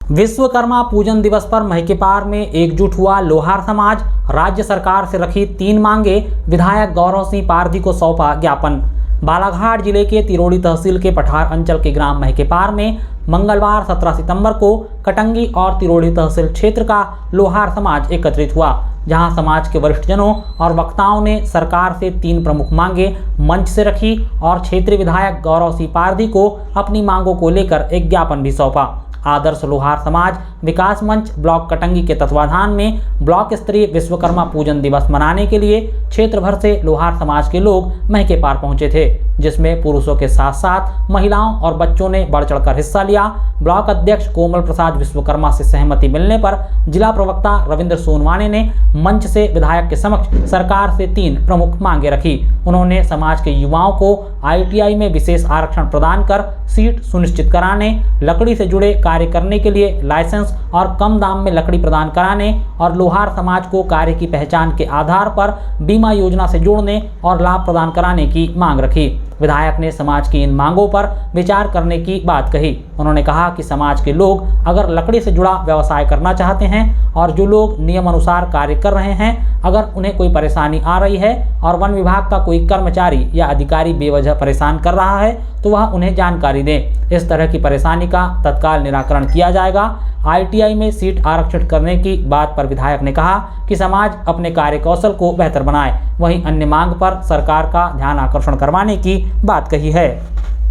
विश्वकर्मा पूजन दिवस पर महिकेपार में एकजुट हुआ लोहार समाज। राज्य सरकार से रखी 3 मांगे, विधायक गौरव सिंह पारधी को सौंपा ज्ञापन। बालाघाट जिले के तिरोड़ी तहसील के पठार अंचल के ग्राम महिकेपार में मंगलवार 17 सितंबर को कटंगी और तिरोड़ी तहसील क्षेत्र का लोहार समाज एकत्रित हुआ, जहां समाज के वरिष्ठजनों और वक्ताओं ने सरकार से 3 प्रमुख मांगे मंच से रखी और क्षेत्रीय विधायक गौरव सिंह पारधी को अपनी मांगों को लेकर एक ज्ञापन भी सौंपा। आदर्श लोहार समाज विकास मंच ब्लॉक कटंगी के तत्वाधान में ब्लॉक स्तरीय विश्वकर्मा पूजन दिवस मनाने के लिए क्षेत्र भर से लोहार समाज के लोग महिकेपार पहुंचे थे, जिसमें पुरुषों के साथ साथ महिलाओं और बच्चों ने बढ़ चढ़कर हिस्सा लिया। ब्लॉक अध्यक्ष कोमल प्रसाद विश्वकर्मा से सहमति मिलने पर जिला प्रवक्ता रविंद्र सोनवाने ने मंच से विधायक के समक्ष सरकार से 3 प्रमुख मांगे रखी। उन्होंने समाज के युवाओं को ITI में विशेष आरक्षण प्रदान कर सीट सुनिश्चित कराने, लकड़ी से जुड़े कार्य करने के लिए लाइसेंस और कम दाम में लकड़ी प्रदान कराने और लोहार समाज को कार्य की पहचान के आधार पर बीमा योजना से जोड़ने और लाभ प्रदान कराने की मांग रखी। विधायक ने समाज की इन मांगों पर विचार करने की बात कही। उन्होंने कहा कि समाज के लोग अगर लकड़ी से जुड़ा व्यवसाय करना चाहते हैं और जो लोग नियम अनुसार कार्य कर रहे हैं, अगर उन्हें कोई परेशानी आ रही है और वन विभाग का कोई कर्मचारी या अधिकारी बेवजह परेशान कर रहा है तो वह उन्हें जानकारी दें। इस तरह की परेशानी का तत्काल निराकरण किया जाएगा। ITI में सीट आरक्षित करने की बात पर विधायक ने कहा कि समाज अपने कार्य कौशल को बेहतर बनाए। वहीं अन्य मांग पर सरकार का ध्यान आकर्षण करवाने की बात कही है।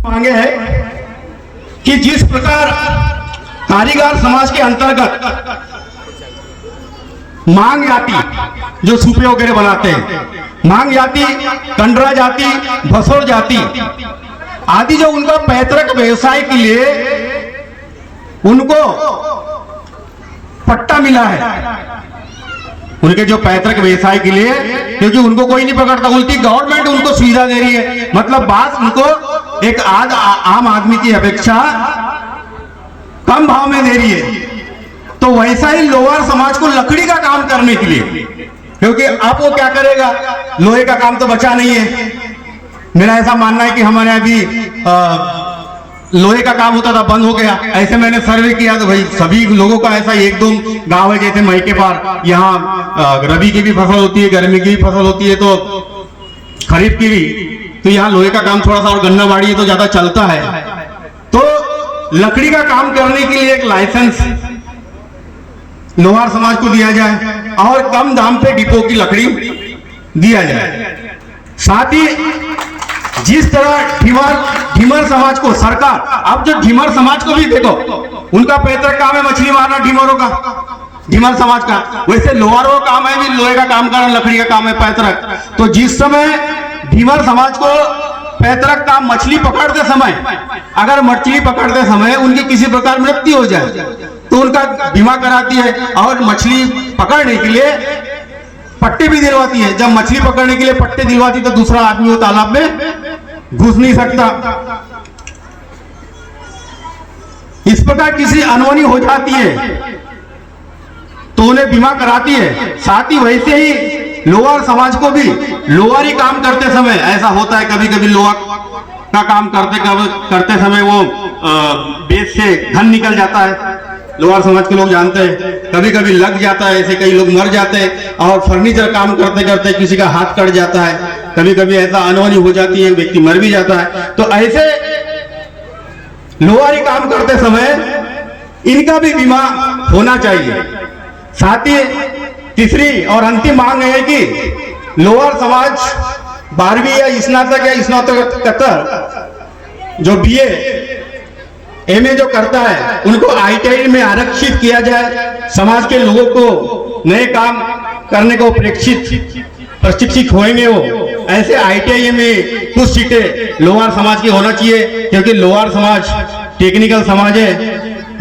मांगे है कि जिस प्रकार कारीगर समाज के अंतर्गत मांग जाति जो सूपे वगैरह बनाते हैं, मांग जाति, कंडरा जाति, भसोड़ जाति आदि जो उनका पैतृक व्यवसाय के लिए उनको पट्टा मिला है, उनके जो पैतृक व्यवसाय के लिए, क्योंकि उनको कोई नहीं पकड़ता, उल्टी गवर्नमेंट उनको सुविधा दे रही है। मतलब बात उनको एक आम आदमी की अपेक्षा कम भाव में दे रही है। तो वैसा ही लोहार समाज को लकड़ी का काम करने के लिए, क्योंकि अब वो क्या करेगा, लोहे का काम तो बचा नहीं है। मेरा ऐसा मानना है कि हमारे अभी लोहे का काम होता था, बंद हो गया। ऐसे मैंने सर्वे किया तो भाई सभी लोगों का ऐसा 1-2 गांव है, जैसे महिकेपार, यहाँ रबी की भी फसल होती है, गर्मी की भी फसल होती है, तो खरीफ की भी, तो यहाँ लोहे का काम थोड़ा सा, और गन्ना बाड़ी तो ज्यादा चलता है। तो लकड़ी का काम करने के लिए एक लाइसेंस लोहार समाज को दिया जाए और कम दाम पे डिपो की लकड़ी दिया जाए। साथ ही जिस तरह ढीमर समाज को सरकार, अब जो ढीमर समाज को भी देखो, उनका पैतृक काम है मछली मारना, ढीमरों का, ढीमर समाज का, वैसे लोहारों का काम है भी लोहे का काम करना, लकड़ी का काम है पैतृक। तो जिस समय ढीमर समाज को पैतृक काम मछली पकड़ते समय, अगर मछली पकड़ते समय उनकी किसी प्रकार मृत्यु हो जाए तो उनका बीमा कराती है और मछली पकड़ने के लिए पट्टे भी दिलवाती है। जब मछली पकड़ने के लिए पट्टे दिलवाती तो दूसरा आदमी वो तालाब में घुस नहीं सकता। इस प्रकार किसी अनहोनी हो जाती है तो उन्हें बीमा कराती है। साथ ही वैसे ही लोहार समाज को भी लोहारी काम करते समय ऐसा होता है, कभी कभी लोहा का काम करते समय वो बेच से धन निकल जाता है, लोहार समाज के लोग जानते हैं, कभी कभी लग जाता है, ऐसे कई लोग मर जाते हैं, और फर्नीचर काम करते करते किसी का हाथ कट जाता है, कभी कभी ऐसा अनहोनी हो जाती है, व्यक्ति मर भी जाता है। तो ऐसे लोहारी काम करते समय इनका भी बीमा होना चाहिए। साथ ही तीसरी और अंतिम मांग है कि लोहार समाज 12वीं या स्नातक या स्नातकोत्तर जो BA MA जो करता है उनको ITI में आरक्षित किया जाए। समाज के लोगों को नए काम करने को प्रशिक्षित होंगे वो, ऐसे ITI में कुछ सीटें लोहार समाज की होना चाहिए, क्योंकि लोहार समाज टेक्निकल समाज है।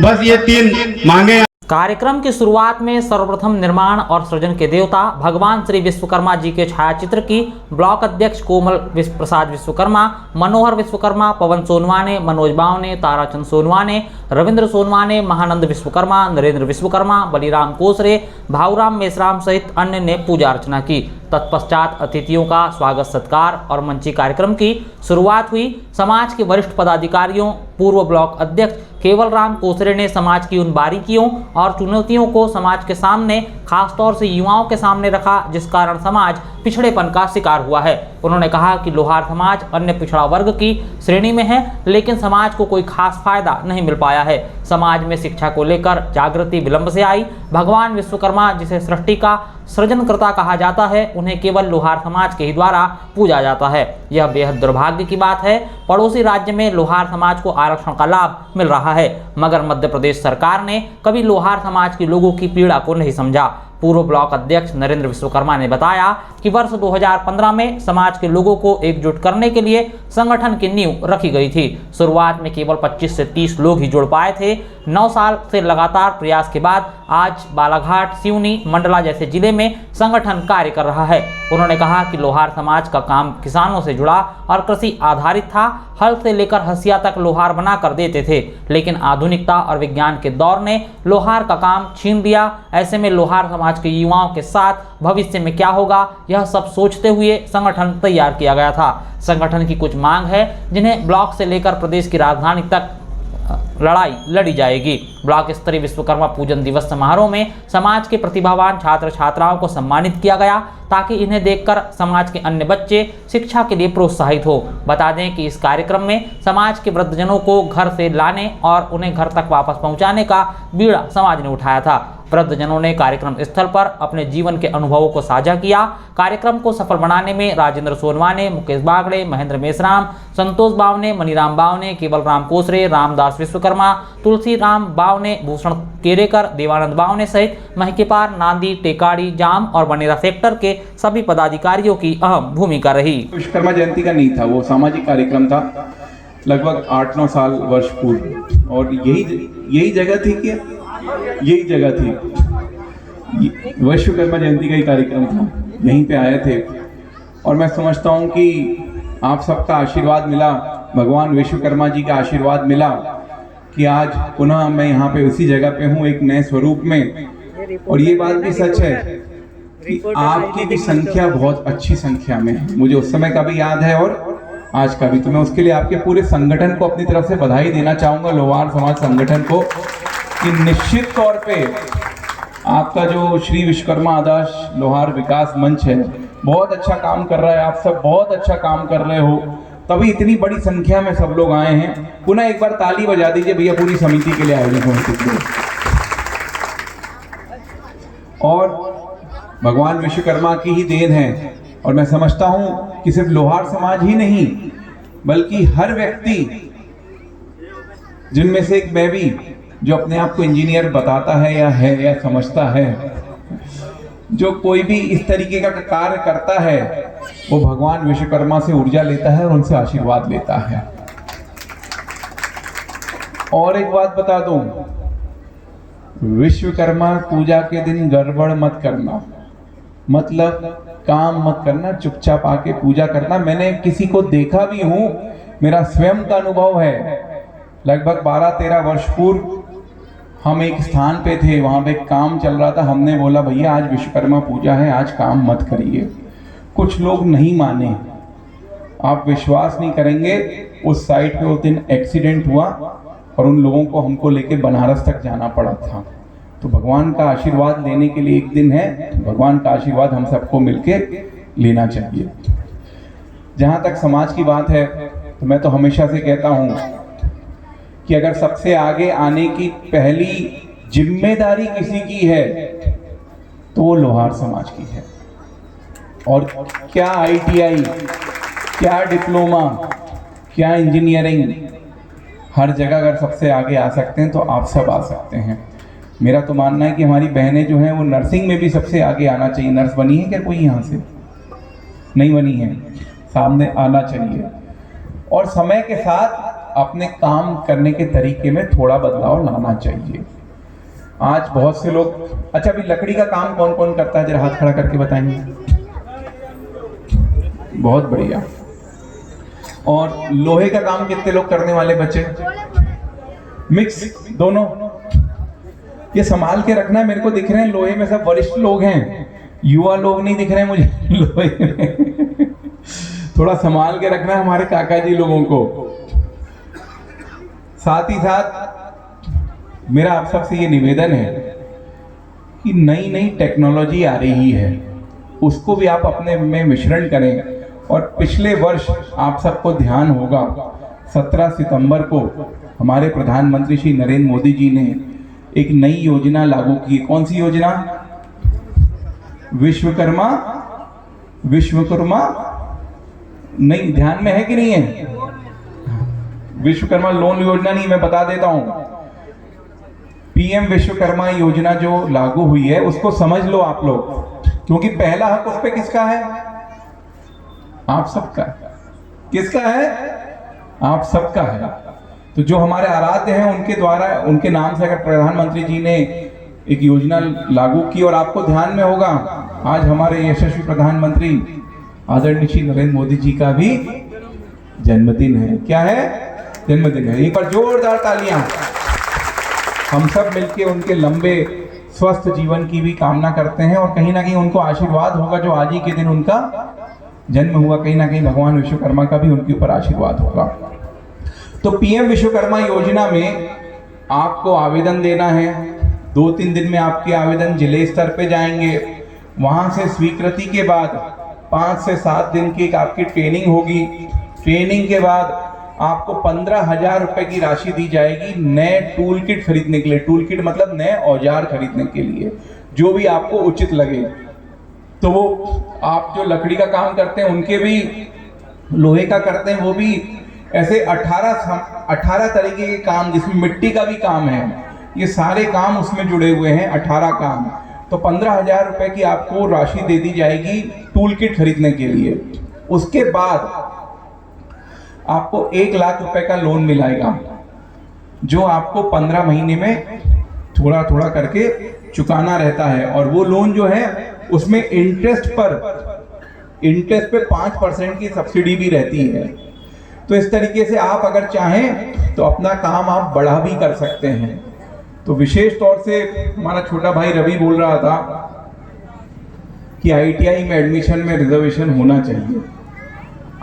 बस ये 3 मांगे। कार्यक्रम की शुरुआत में सर्वप्रथम निर्माण और सृजन के देवता भगवान श्री विश्वकर्मा जी के छायाचित्र की ब्लॉक अध्यक्ष कोमल प्रसाद विश्वकर्मा, मनोहर विश्वकर्मा, पवन सोनवाने, मनोज बावने, ताराचंद सोनवाने, रविंद्र सोनवाने, महानंद विश्वकर्मा, नरेंद्र विश्वकर्मा, बलिराम कोसरे, भाऊराम मेश्राम सहित अन्य ने पूजा अर्चना की। तत्पश्चात अतिथियों का स्वागत सत्कार और मंची कार्यक्रम की शुरुआत हुई। समाज के वरिष्ठ पदाधिकारियों, पूर्व ब्लॉक अध्यक्ष केवलराम कोसरे ने समाज की उन बारीकियों और चुनौतियों को समाज के सामने, खासतौर से युवाओं के सामने रखा जिस कारण समाज पिछड़ेपन का शिकार हुआ है। उन्होंने कहा कि लोहार समाज अन्य पिछड़ा वर्ग की श्रेणी में है, लेकिन समाज को कोई खास फायदा नहीं मिल पाया है। समाज में शिक्षा को लेकर जागृति विलंब से आई। भगवान विश्वकर्मा, जिसे सृष्टि का सृजनकर्ता कहा जाता है, उन्हें केवल लोहार समाज के ही द्वारा पूजा जाता है। यह बेहद दुर्भाग्य की बात है। पड़ोसी राज्य में लोहार समाज को आरक्षण का लाभ मिल रहा है, मगर मध्य प्रदेश सरकार ने कभी लोहार समाज के लोगों की पीड़ा को नहीं समझा। पूर्व ब्लॉक अध्यक्ष नरेंद्र विश्वकर्मा ने बताया कि वर्ष 2015 में समाज के लोगों को एकजुट करने के लिए संगठन की नींव रखी गई थी। शुरुआत में केवल 25 से 30 लोग ही जुड़ पाए थे। 9 साल से लगातार प्रयास के बाद आज बालाघाट, सिवनी, मंडला जैसे जिले में संगठन कार्य कर रहा है। उन्होंने कहा कि लोहार समाज का काम किसानों से जुड़ा और कृषि आधारित था। हल से लेकर हंसिया तक लोहार बना कर देते थे, लेकिन आधुनिकता और विज्ञान के दौर ने लोहार का काम छीन लिया। ऐसे में लोहार समाज के युवाओं के साथ भविष्य में क्या होगा, यह सब सोचते हुए संगठन तैयार किया गया था। संगठन की कुछ मांग है जिन्हें ब्लॉक से लेकर प्रदेश की राजधानी तक लड़ाई लड़ी जाएगी। ब्लॉक स्तरीय विश्वकर्मा पूजन दिवस समारोह में समाज के प्रतिभावान छात्र छात्राओं को सम्मानित किया गया, ताकि इन्हें देखकर समाज के अन्य बच्चे शिक्षा के लिए प्रोत्साहित हो। बता दें कि इस कार्यक्रम में समाज के वृद्धजनों को घर से लाने और उन्हें घर तक वापस पहुंचाने का बीड़ा समाज ने उठाया था। वृद्धजनों ने कार्यक्रम स्थल पर अपने जीवन के अनुभवों को साझा किया। कार्यक्रम को सफल बनाने में राजेंद्र सोनवाने, मुकेश बागड़े, महेंद्र मेश्राम, संतोष बावने, मनीराम बावने, केवलराम कोसरे, रामदास विश्वकर्मा, तुलसी राम बावने, भूषण केरेकर, देवानंद बावने सहित महकेपार, नांदी, टेकाड़ी, जाम और बनेरा सेक्टर के सभी पदाधिकारियों की अहम भूमिका रही। विश्वकर्मा जयंती का नहीं था, वो सामाजिक कार्यक्रम था, लगभग 8-9 साल वर्ष पूर्व, और यही जगह थी क्या? यही जगह थी, विश्वकर्मा जयंती का ही कार्यक्रम था, यहीं पे आए थे। और मैं समझता हूँ कि आप सबका आशीर्वाद मिला, भगवान विश्वकर्मा जी का आशीर्वाद मिला कि आज पुनः मैं यहाँ पे उसी जगह पे हूँ, एक नए स्वरूप में। और ये बात भी सच है कि आपकी भी संख्या बहुत अच्छी संख्या में है, मुझे उस समय का भी याद है और आज का भी। तो मैं उसके लिए आपके पूरे संगठन को अपनी तरफ से बधाई देना चाहूँगा, लोहार समाज संगठन को, कि निश्चित तौर पे आपका जो श्री विश्वकर्मा आदर्श लोहार विकास मंच है बहुत अच्छा काम कर रहा है। आप सब बहुत अच्छा काम कर रहे हो, तभी इतनी बड़ी संख्या में सब लोग आए हैं। पुनः एक बार ताली बजा दीजिए भैया पूरी समिति के लिए, आयोजन समिति के लिए। और भगवान विश्वकर्मा की ही देन है। और मैं समझता हूं कि सिर्फ लोहार समाज ही नहीं, बल्कि हर व्यक्ति, जिनमें से एक मैं भी, जो अपने आप को इंजीनियर बताता है या समझता है, जो कोई भी इस तरीके का कार्य करता है, वो भगवान विश्वकर्मा से ऊर्जा लेता है और उनसे आशीर्वाद लेता है। और एक बात बता दूं, विश्वकर्मा पूजा के दिन गड़बड़ मत करना, मतलब काम मत करना, चुपचाप आके पूजा करना। मैंने किसी को देखा भी हूं, मेरा स्वयं का अनुभव है। लगभग 12-13 वर्ष पूर्व हम एक स्थान पे थे, वहां पे काम चल रहा था। हमने बोला भैया आज विश्वकर्मा पूजा है, आज काम मत करिए। कुछ लोग नहीं माने, आप विश्वास नहीं करेंगे, उस साइट पे उस दिन एक्सीडेंट हुआ और उन लोगों को हमको लेके बनारस तक जाना पड़ा था। तो भगवान का आशीर्वाद लेने के लिए एक दिन है, तो भगवान का आशीर्वाद हम सबको मिलके लेना चाहिए। जहाँ तक समाज की बात है, तो मैं तो हमेशा से कहता हूँ कि अगर सबसे आगे आने की पहली जिम्मेदारी किसी की है तो वो लोहार समाज की है। और क्या ITI, क्या डिप्लोमा, क्या इंजीनियरिंग, हर जगह अगर सबसे आगे आ सकते हैं तो आप सब आ सकते हैं। मेरा तो मानना है कि हमारी बहनें जो हैं वो नर्सिंग में भी सबसे आगे आना चाहिए। नर्स बनी है क्या कोई यहाँ से? नहीं बनी है, सामने आना चाहिए। और समय के साथ अपने काम करने के तरीके में थोड़ा बदलाव लाना चाहिए। आज बहुत से लोग, अच्छा अभी लकड़ी का काम कौन कौन करता है, जरा हाथ खड़ा करके बताएंगे। बहुत बढ़िया। और लोहे का काम कितने लोग करने वाले बच्चे? मिक्स दोनों। ये संभाल के रखना है। मेरे को दिख रहे हैं लोहे में सब वरिष्ठ लोग हैं, युवा लोग नहीं दिख रहे हैं मुझे लोहे में। थोड़ा संभाल के रखना है हमारे काका जी लोगों को। साथ ही साथ मेरा आप सबसे ये निवेदन है कि नई नई टेक्नोलॉजी आ रही है, उसको भी आप अपने में मिश्रण करें। और पिछले वर्ष आप सबको ध्यान होगा 17 सितंबर को हमारे प्रधानमंत्री श्री नरेंद्र मोदी जी ने एक नई योजना लागू की। कौन सी योजना? विश्वकर्मा नहीं, ध्यान में है कि नहीं है? विश्वकर्मा लोन योजना नहीं, मैं बता देता हूं। पीएम विश्वकर्मा योजना जो लागू हुई है उसको समझ लो आप लोग, क्योंकि पहला हक उस पे किसका है? आप सबका। किसका है? आप सबका है। तो जो हमारे आराध्य हैं उनके द्वारा, उनके नाम से अगर प्रधानमंत्री जी ने एक योजना लागू की, और आपको ध्यान में होगा आज हमारे यशस्वी प्रधानमंत्री आदरणीय श्री नरेंद्र मोदी जी का भी जन्मदिन है। क्या है? जन्मदिन है। एक बार जोरदार तालियां। हम सब मिलके उनके लंबे स्वस्थ जीवन की भी कामना करते हैं, और कहीं ना कहीं उनको आशीर्वाद होगा जो आज ही के दिन उनका जन्म हुआ, कहीं ना कहीं भगवान विश्वकर्मा का भी उनके ऊपर आशीर्वाद होगा। तो पीएम विश्वकर्मा योजना में आपको आवेदन देना है। 2-3 दिन में आपके आवेदन जिले स्तर पे जाएंगे। वहां से स्वीकृति के बाद 5 से 7 दिन की एक आपकी ट्रेनिंग होगी। ट्रेनिंग के बाद आपको 15,000 रुपए की राशि दी जाएगी नए टूल किट खरीदने के लिए। टूल किट मतलब नए औजार खरीदने के लिए, जो भी आपको उचित लगे। तो वो आप जो लकड़ी का काम करते हैं उनके भी, लोहे का करते हैं वो भी, ऐसे 18 तरीके के काम, जिसमें मिट्टी का भी काम है, ये सारे काम उसमें जुड़े हुए हैं, 18 काम। तो 15,000 रुपए की आपको राशि दे दी जाएगी टूल किट खरीदने के लिए। उसके बाद आपको 1 लाख रुपए का लोन मिलेगा, जो आपको 15 महीने में थोड़ा थोड़ा करके चुकाना रहता है। और वो लोन जो है उसमें इंटरेस्ट पे 5% की सब्सिडी भी रहती है। तो इस तरीके से आप अगर चाहें तो अपना काम आप बढ़ा भी कर सकते हैं। तो विशेष तौर से हमारा छोटा भाई रवि बोल रहा था कि आईटीआई में एडमिशन में रिजर्वेशन होना चाहिए।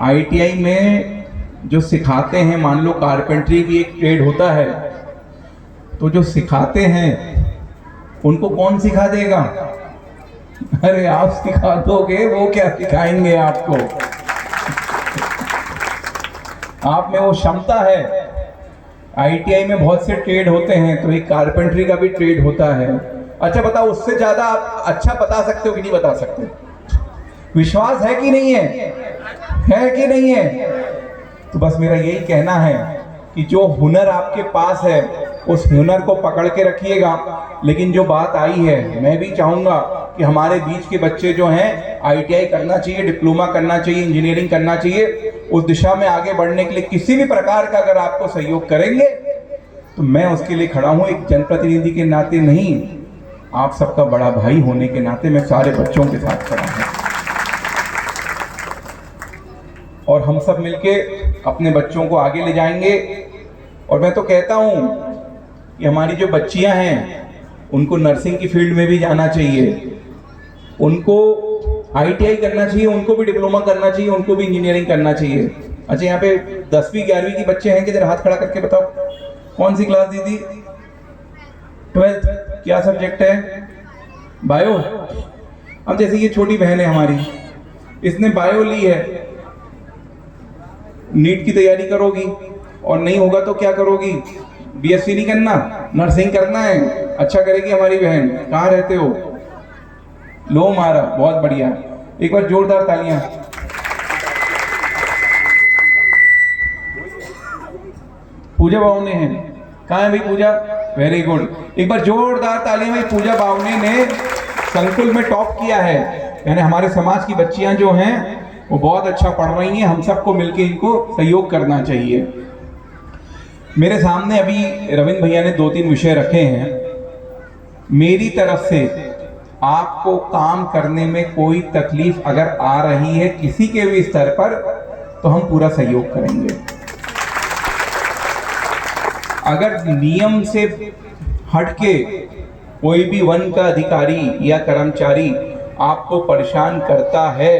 आईटीआई में जो सिखाते हैं, मान लो कारपेंटरी भी एक ट्रेड होता है, तो जो सिखाते हैं उनको कौन सिखा देगा? अरे आप सिखा दोगे, वो क्या सिखाएंगे आपको? आप में वो क्षमता है। आईटीआई में बहुत से ट्रेड होते हैं, तो एक कारपेंटरी का भी ट्रेड होता है। अच्छा बताओ, उससे ज्यादा आप अच्छा बता सकते हो कि नहीं बता सकते? विश्वास है कि नहीं है? है कि नहीं है? तो बस मेरा यही कहना है कि जो हुनर आपके पास है उस हुनर को पकड़ के रखिएगा। लेकिन जो बात आई है, मैं भी चाहूँगा कि हमारे बीच के बच्चे जो हैं आईटीआई करना चाहिए, डिप्लोमा करना चाहिए, इंजीनियरिंग करना चाहिए। उस दिशा में आगे बढ़ने के लिए किसी भी प्रकार का अगर आपको सहयोग करेंगे तो मैं उसके लिए खड़ा हूँ। एक जनप्रतिनिधि के नाते नहीं, आप सबका बड़ा भाई होने के नाते मैं सारे बच्चों के साथ खड़ा हूँ। और हम सब मिलके अपने बच्चों को आगे ले जाएंगे। और मैं तो कहता हूँ कि हमारी जो बच्चियां हैं उनको नर्सिंग की फील्ड में भी जाना चाहिए, उनको आईटीआई करना चाहिए, उनको भी डिप्लोमा करना चाहिए, उनको भी इंजीनियरिंग करना चाहिए। अच्छा, यहाँ पे 10वीं 11वीं की बच्चे हैं, किधर हाथ खड़ा करके बताओ कौन सी क्लास दीदी? 12th क्या सब्जेक्ट है? बायो। अब जैसे ये छोटी बहन है हमारी, इसने बायो ली है, नीट की तैयारी करोगी और नहीं होगा तो क्या करोगी? बीएससी नहीं करना, नर्सिंग करना है। अच्छा करेगी हमारी बहन। कहाँ रहते हो? लो मारा, बहुत बढ़िया। एक बार जोरदार तालियां। पूजा बावने हैं, कहाँ है भाई पूजा? वेरी गुड, एक बार जोरदार तालियां भाई। पूजा बावने ने संकुल में टॉप किया है, यानी हमारे समाज की बच्चियां जो हैं वो बहुत अच्छा पढ़ रही हैं। हम सबको मिलकर इनको सहयोग करना चाहिए। मेरे सामने अभी रविंद्र भैया ने 2-3 विषय रखे हैं। मेरी तरफ से आपको काम करने में कोई तकलीफ अगर आ रही है किसी के भी स्तर पर, तो हम पूरा सहयोग करेंगे। अगर नियम से हटके कोई भी वन का अधिकारी या कर्मचारी आपको परेशान करता है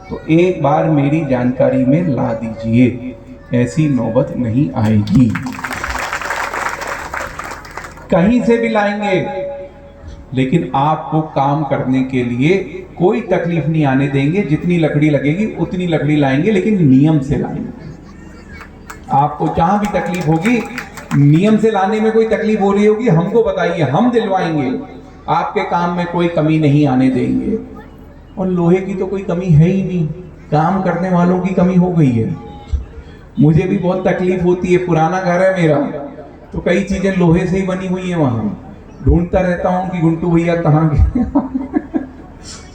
तो एक बार मेरी जानकारी में ला दीजिए, ऐसी नौबत नहीं आएगी। कहीं से भी लाएंगे, लेकिन आपको काम करने के लिए कोई तकलीफ नहीं आने देंगे। जितनी लकड़ी लगेगी उतनी लकड़ी लाएंगे, लेकिन नियम से लाएंगे। आपको जहां भी तकलीफ होगी, नियम से लाने में कोई तकलीफ हो रही होगी, हमको बताइए, हम दिलवाएंगे। आपके काम में कोई कमी नहीं आने देंगे। और लोहे की तो कोई कमी है ही नहीं, काम करने वालों की कमी हो गई है। मुझे भी बहुत तकलीफ होती है, पुराना घर है मेरा, तो कई चीजें लोहे से ही बनी हुई है, वहां ढूंढता रहता हूं कि गुंटू भैया कहाँ गए।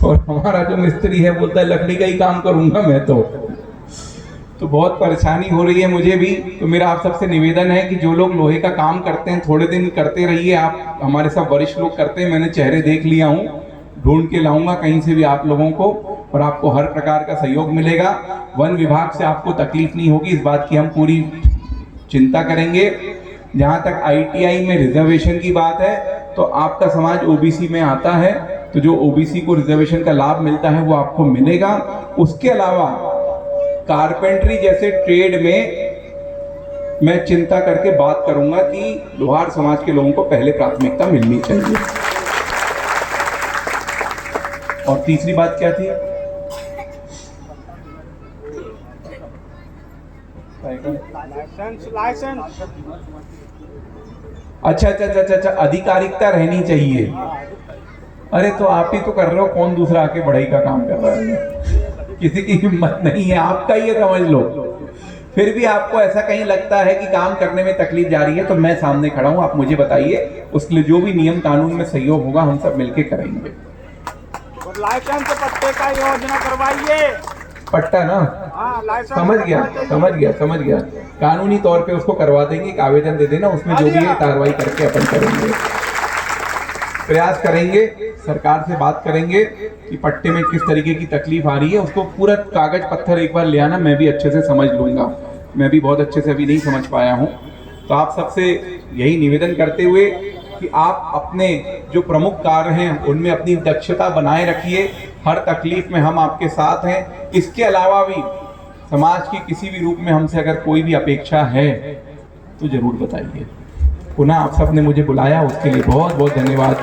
और हमारा जो मिस्त्री है बोलता है लकड़ी का ही काम करूंगा मैं तो बहुत परेशानी हो रही है मुझे भी। तो मेरा आप सबसे निवेदन है कि जो लोग लोहे का काम करते हैं थोड़े दिन करते रहिए। आप हमारे सब वरिष्ठ लोग करते हैं, मैंने चेहरे देख लिया हूँ, ढूंढ के लाऊंगा कहीं से भी आप लोगों को, और आपको हर प्रकार का सहयोग मिलेगा। वन विभाग से आपको तकलीफ नहीं होगी, इस बात की हम पूरी चिंता करेंगे। जहाँ तक ITI में रिजर्वेशन की बात है, तो आपका समाज OBC में आता है, तो जो OBC को रिजर्वेशन का लाभ मिलता है वो आपको मिलेगा। उसके अलावा कारपेंटरी जैसे ट्रेड में मैं चिंता करके बात करूंगा कि लोहार समाज के लोगों को पहले प्राथमिकता मिलनी चाहिए। और तीसरी बात क्या थी? लाइसेंस। अच्छा, आधिकारिकता रहनी चाहिए। अरे तो आप ही तो कर रहे हो, कौन दूसरा आके बढ़ाई का काम कर रहा है? किसी की हिम्मत नहीं है, आपका ही है, समझ लो। फिर भी आपको ऐसा कहीं लगता है कि काम करने में तकलीफ जा रही है, तो मैं सामने खड़ा हूं, आप मुझे बताइए, उसके लिए जो भी नियम कानून में सहयोग होगा हम सब मिलके करेंगे। लाइसेंस पट्टे का योजना करवाइए। पट्टा ना, लाइसेंस समझ गया। कानूनी तौर पे उसको करवा देंगे, एक आवेदन दे देना, उसमें जो भी है कार्रवाई करके अपन करेंगे, प्रयास करेंगे, सरकार से बात करेंगे कि पट्टे में किस तरीके की तकलीफ आ रही है। उसको पूरा कागज पत्थर एक बार ले आना, मैं भी अच्छे से समझ लूंगा। मैं भी बहुत अच्छे से अभी नहीं समझ पाया हूँ। तो आप सबसे यही निवेदन करते हुए कि आप अपने जो प्रमुख कार्य हैं उनमें अपनी दक्षता बनाए रखिए। हर तकलीफ में हम आपके साथ हैं। इसके अलावा भी समाज की किसी भी रूप में हमसे अगर कोई भी अपेक्षा है तो जरूर बताइए। पुनः आप सबने मुझे बुलाया, उसके लिए बहुत बहुत धन्यवाद।